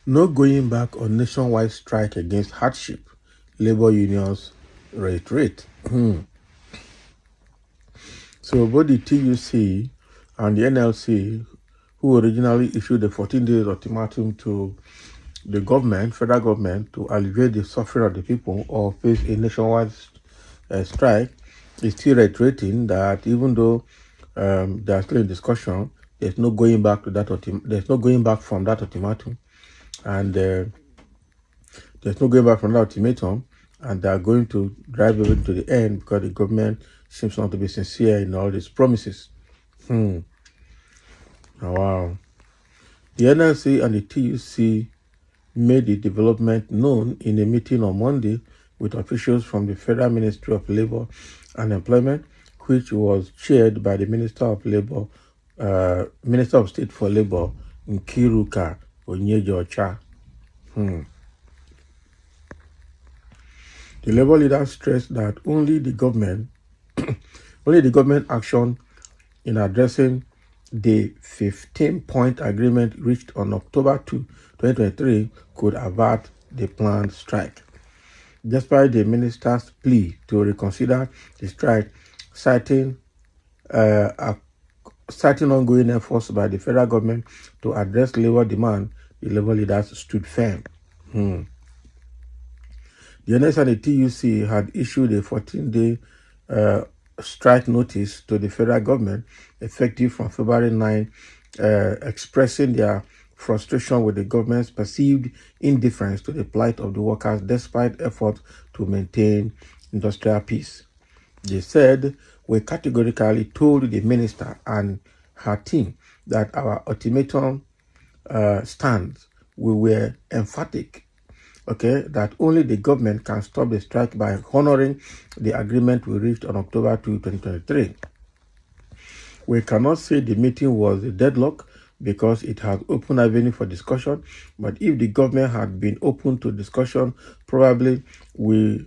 No going back on nationwide strike against hardship. Labor unions reiterate. So both the TUC and the NLC, who originally issued a 14-day ultimatum to the government, federal government, to alleviate the suffering of the people or face a nationwide strike, is still reiterating that even though they are still in discussion, there's no going back to that. There's no going back from that ultimatum, and there's no going back from that ultimatum, and they are going to drive everything to the end because the government seems not to be sincere in all these promises. Oh, wow. The NLC and the TUC made the development known in a meeting on Monday with officials from the Federal Ministry of Labor and Employment, which was chaired by the Minister of State for Labor, Nkiruka Onyejocha. The labor leaders stressed that only the government action in addressing the 15-point agreement reached on October 2, 2023 could avert the planned strike. Despite the minister's plea to reconsider the strike, citing ongoing efforts by the federal government to address labor demand, the labor leaders stood firm. The NS and the TUC had issued a 14-day strike notice to the federal government effective from February 9, expressing their frustration with the government's perceived indifference to the plight of the workers despite efforts to maintain industrial peace. They said, "We categorically told the minister and her team that our ultimatum stands. We were emphatic that only the government can stop the strike by honoring the agreement we reached on October 2, 2023. We cannot say the meeting was a deadlock because it has open avenue for discussion, but if the government had been open to discussion, probably we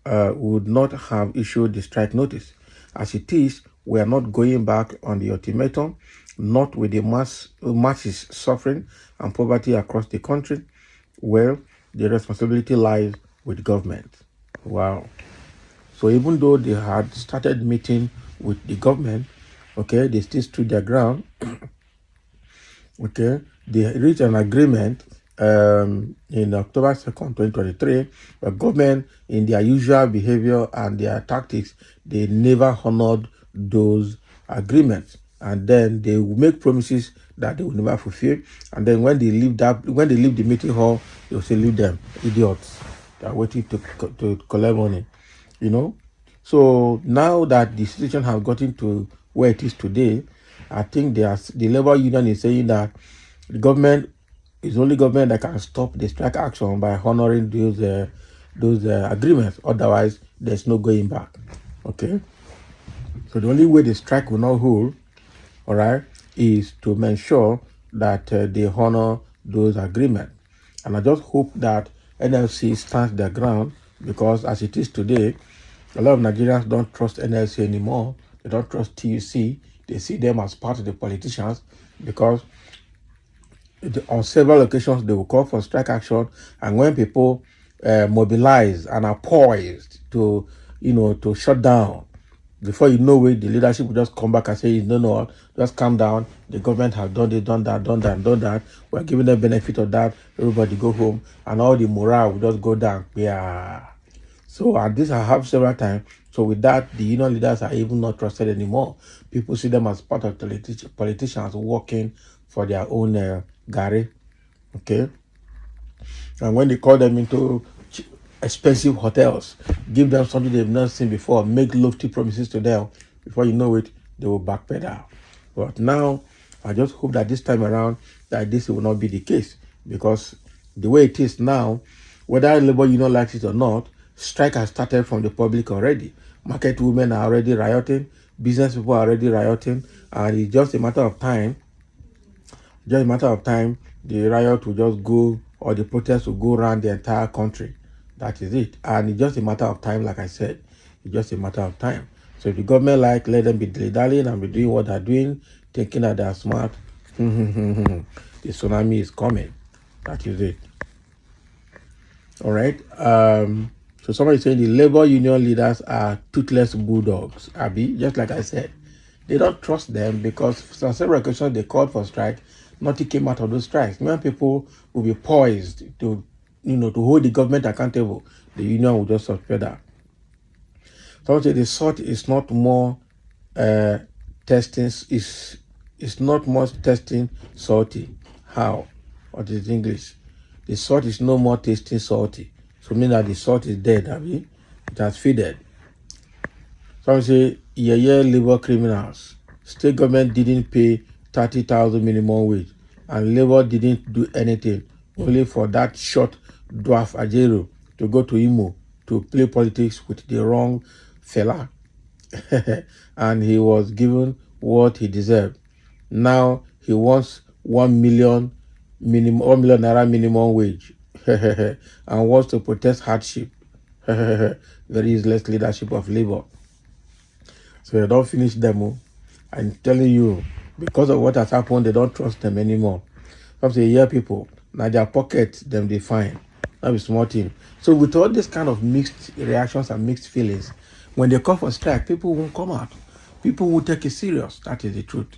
would not have issued the strike notice. As it is, we are not going back on the ultimatum, not with the masses suffering and poverty across the country. Well, the responsibility lies with government." Wow. So even though they had started meeting with the government, they still stood their ground. They reached an agreement in October 2nd, 2023. The government, in their usual behavior and their tactics, they never honored those agreements. And then they will make promises that they will never fulfill. And then when they leave the meeting hall, they will say, "Leave them, idiots. They are waiting to collect money." So now that the situation has gotten to where it is today, I think the labor union is saying that the government is only government that can stop the strike action by honoring those agreements. Otherwise, there's no going back. Okay. So the only way the strike will not hold, all right, is to make sure that they honor those agreements. And I just hope that NLC stands their ground, because as it is today, a lot of Nigerians don't trust NLC anymore. They don't trust TUC. They see them as part of the politicians, because on several occasions they will call for strike action, and when people mobilize and are poised to shut down, before you know it, the leadership will just come back and say, "No, just calm down. The government has done this, done that. We're giving them benefit of that. Everybody go home," and all the morale will just go down. Yeah. So, and this I have several times. So with that, the union leaders are even not trusted anymore. People see them as part of politicians working for their own gari. Okay. And when they call them into expensive hotels, give them something they've not seen before, make lofty promises to them, before you know it, they will backpedal. But now, I just hope that this time around, that this will not be the case, because the way it is now, whether labor union likes it or not, strike has started from the public already. Market women are already rioting, business people are already rioting, and it's just a matter of time. The riot will just go, or the protest will go around the entire country. That is it. And it's just a matter of time, like I said. It's just a matter of time. So if the government let them be dilly-dallying and be doing what they're doing, thinking that they're smart, the tsunami is coming. That is it. All right. So somebody saying the labor union leaders are toothless bulldogs. Abby, just like I said, they don't trust them because for several occasions they called for strike. Nothing came out of those strikes. When people will be poised to, to hold the government accountable, the union will just suspend that. Someone say the salt is not more testing is not more testing salty. How? What is English? The salt is no more tasting salty. So mean that the salt is dead, Abby. It has faded. Some say, yeah, labor criminals. State government didn't pay 30,000 minimum wage, and labor didn't do anything, only for that short dwarf Ajero to go to Imo to play politics with the wrong fella. And he was given what he deserved. Now he wants 1 million naira minimum wage and wants to protest hardship. Very useless leadership of labor. So they don't finish them. I'm telling you, because of what has happened, they don't trust them anymore. Some say, yeah, people, now their pockets, them they find. That is small thing. So with all this kind of mixed reactions and mixed feelings, when they call for strike, people won't come out. People will take it serious. That is the truth.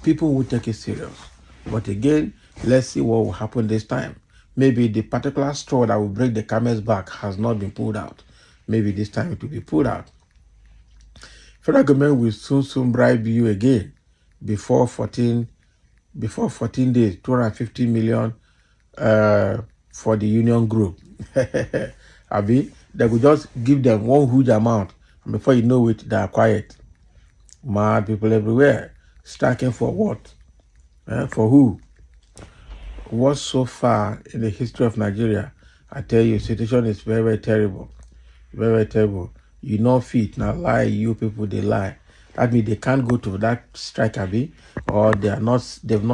People will take it serious. But again, let's see what will happen this time. Maybe the particular straw that will break the camel's back has not been pulled out. Maybe this time it will be pulled out. Federal government will soon bribe you again before 14 days, 250 million for the union group. Abi, they will just give them one huge amount, and before you know it, they are quiet. Mad people everywhere. Striking for what? For who? What's so far in the history of Nigeria? I tell you, situation is very, very terrible. Very, very terrible. You know fit, now lie, you people, they lie. That means they can't go to that strike, Abi, or they've not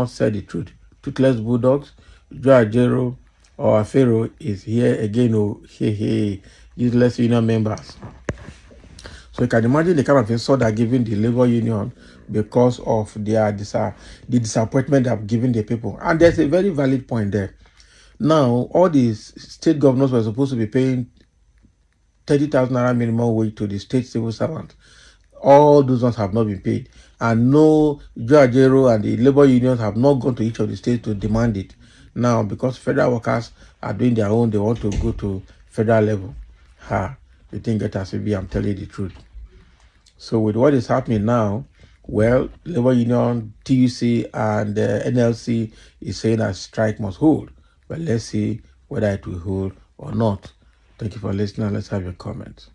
said the truth. Toothless bulldogs, Joe Ajero or Pharaoh is here again, useless union members. So you can imagine the kind of insult they're giving the labor union because of the disappointment they've given the people. And there's a very valid point there. Now, all these state governors were supposed to be paying 30,000 naira minimum wage to the state civil servant. All those ones have not been paid. And no, Joe Ajero and the labor unions have not gone to each of the states to demand it. Now, because federal workers are doing their own, they want to go to federal level. You think that as be, I'm telling you the truth. So with what is happening now, well, labor union, TUC, and NLC is saying that strike must hold. But let's see whether it will hold or not. Thank you for listening. Let's have your comments.